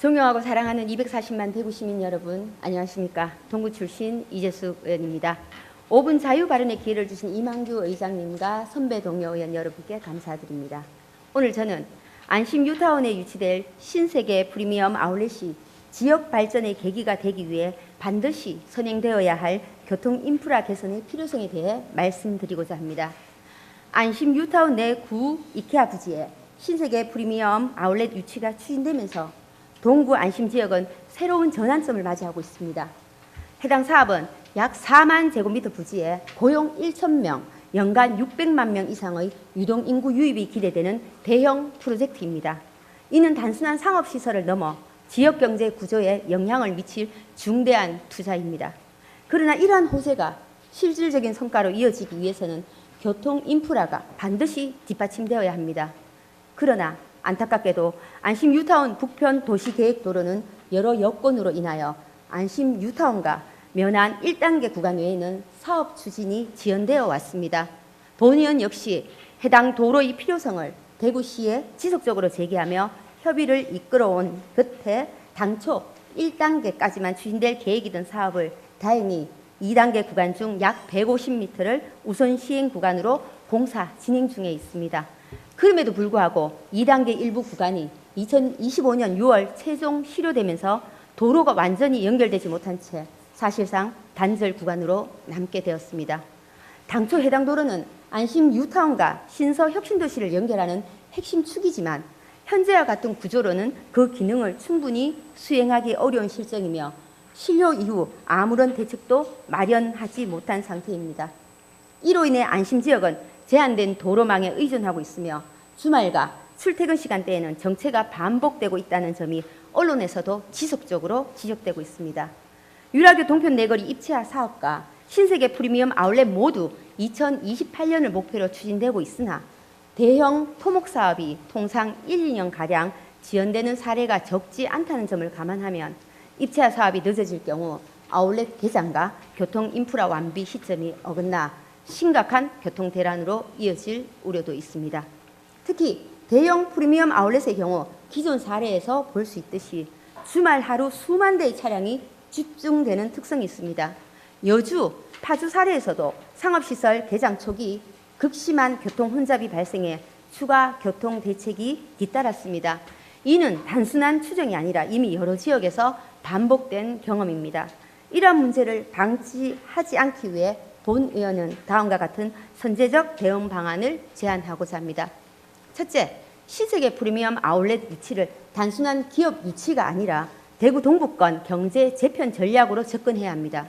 존경하고 사랑하는 240만 대구 시민 여러분, 안녕하십니까. 동구 출신 이재숙 의원입니다. 5분 자유 발언의 기회를 주신 이만규 의장님과 선배 동료 의원 여러분께 감사드립니다. 오늘 저는 안심 뉴타운에 유치될 신세계 프리미엄 아울렛이 지역 발전의 계기가 되기 위해 반드시 선행되어야 할 교통 인프라 개선의 필요성에 대해 말씀드리고자 합니다. 안심 뉴타운 내 구 이케아 부지에 신세계 프리미엄 아울렛 유치가 추진되면서 동구 안심 지역은 새로운 전환점을 맞이하고 있습니다. 해당 사업은 약 4만 제곱미터 부지에 고용 1,000명, 연간 600만 명 이상의 유동 인구 유입이 기대되는 대형 프로젝트입니다. 이는 단순한 상업시설을 넘어 지역경제 구조에 영향을 미칠 중대한 투자입니다. 그러나 이러한 호재가 실질적인 성과로 이어지기 위해서는 교통 인프라가 반드시 뒷받침되어야 합니다. 그러나 안타깝게도 안심 뉴타운 북편 도시계획도로는 여러 여건으로 인하여 안심 뉴타운과 면안 1단계 구간 외에는 사업 추진이 지연되어 왔습니다. 본 의원 역시 해당 도로의 필요성을 대구시에 지속적으로 제기하며 협의를 이끌어온 끝에 당초 1단계까지만 추진될 계획이던 사업을 다행히 2단계 구간 중 약 150m를 우선 시행 구간으로 공사 진행 중에 있습니다. 그럼에도 불구하고 2단계 일부 구간이 2025년 6월 최종 실효되면서 도로가 완전히 연결되지 못한 채 사실상 단절 구간으로 남게 되었습니다. 당초 해당 도로는 안심 뉴타운과 신서 혁신도시를 연결하는 핵심 축이지만 현재와 같은 구조로는 그 기능을 충분히 수행하기 어려운 실정이며 실효 이후 아무런 대책도 마련하지 못한 상태입니다. 이로 인해 안심 지역은 제한된 도로망에 의존하고 있으며 주말과 출퇴근 시간대에는 정체가 반복되고 있다는 점이 언론에서도 지속적으로 지적되고 있습니다. 유라교 동편 내거리 입체화 사업과 신세계 프리미엄 아울렛 모두 2028년을 목표로 추진되고 있으나 대형 토목 사업이 통상 1, 2년가량 지연되는 사례가 적지 않다는 점을 감안하면 입체화 사업이 늦어질 경우 아울렛 개장과 교통 인프라 완비 시점이 어긋나 심각한 교통 대란으로 이어질 우려도 있습니다. 특히 대형 프리미엄 아울렛의 경우 기존 사례에서 볼 수 있듯이 주말 하루 수만 대의 차량이 집중되는 특성이 있습니다. 여주, 파주 사례에서도 상업시설 개장 초기 극심한 교통 혼잡이 발생해 추가 교통 대책이 뒤따랐습니다. 이는 단순한 추정이 아니라 이미 여러 지역에서 반복된 경험입니다. 이러한 문제를 방치하지 않기 위해 본 의원은 다음과 같은 선제적 대응 방안을 제안하고자 합니다. 첫째, 신세계 프리미엄 아울렛 유치를 단순한 기업 유치가 아니라 대구 동부권 경제 재편 전략으로 접근해야 합니다.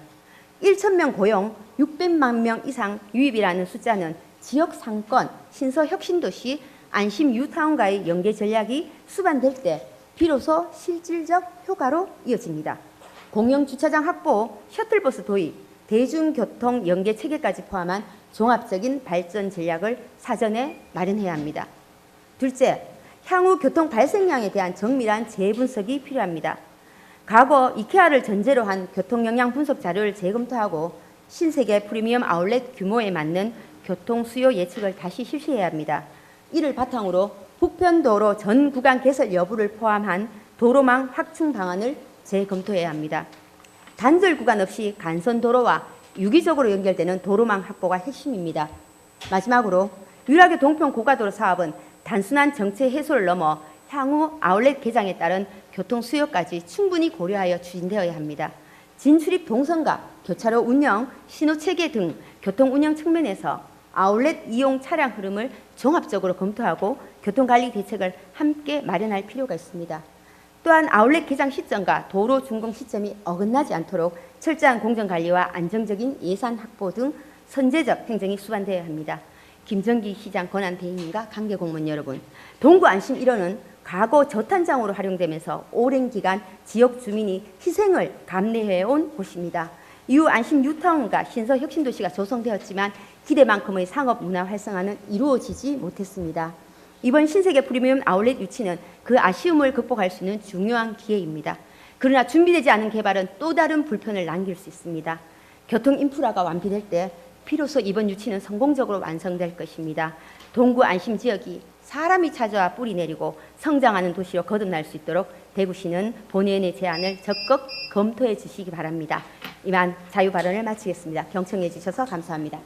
1,000명 고용 600만 명 이상 유입이라는 숫자는 지역 상권, 신서 혁신도시, 안심 뉴타운과의 연계 전략이 수반될 때 비로소 실질적 효과로 이어집니다. 공영 주차장 확보, 셔틀버스 도입, 대중교통 연계 체계까지 포함한 종합적인 발전 전략을 사전에 마련해야 합니다. 둘째, 향후 교통 발생량에 대한 정밀한 재분석이 필요합니다. 과거 이케아를 전제로 한 교통 영향 분석 자료를 재검토하고 신세계 프리미엄 아울렛 규모에 맞는 교통 수요 예측을 다시 실시해야 합니다. 이를 바탕으로 북편도로 전 구간 개설 여부를 포함한 도로망 확충 방안을 재검토해야 합니다. 단절 구간 없이 간선도로와 유기적으로 연결되는 도로망 확보가 핵심입니다. 마지막으로 유라교 동편 고가도로 사업은 단순한 정체 해소를 넘어 향후 아울렛 개장에 따른 교통 수요까지 충분히 고려하여 추진되어야 합니다. 진출입 동선과 교차로 운영, 신호체계 등 교통 운영 측면에서 아울렛 이용 차량 흐름을 종합적으로 검토하고 교통관리 대책을 함께 마련할 필요가 있습니다. 또한 아울렛 개장 시점과 도로 준공 시점이 어긋나지 않도록 철저한 공정관리와 안정적인 예산 확보 등 선제적 행정이 수반되어야 합니다. 김정기 시장 권한대행님과 관계공무원 여러분, 동구 안심 1호는 과거 저탄장으로 활용되면서 오랜 기간 지역 주민이 희생을 감내해온 곳입니다. 이후 안심 뉴타운과 신서 혁신도시가 조성되었지만 기대만큼의 상업 문화 활성화는 이루어지지 못했습니다. 이번 신세계 프리미엄 아울렛 유치는 그 아쉬움을 극복할 수 있는 중요한 기회입니다. 그러나 준비되지 않은 개발은 또 다른 불편을 남길 수 있습니다. 교통 인프라가 완비될 때 비로소 이번 유치는 성공적으로 완성될 것입니다. 동구 안심 지역이 사람이 찾아와 뿌리 내리고 성장하는 도시로 거듭날 수 있도록 대구시는 본의원의 제안을 적극 검토해 주시기 바랍니다. 이만 자유 발언을 마치겠습니다. 경청해 주셔서 감사합니다.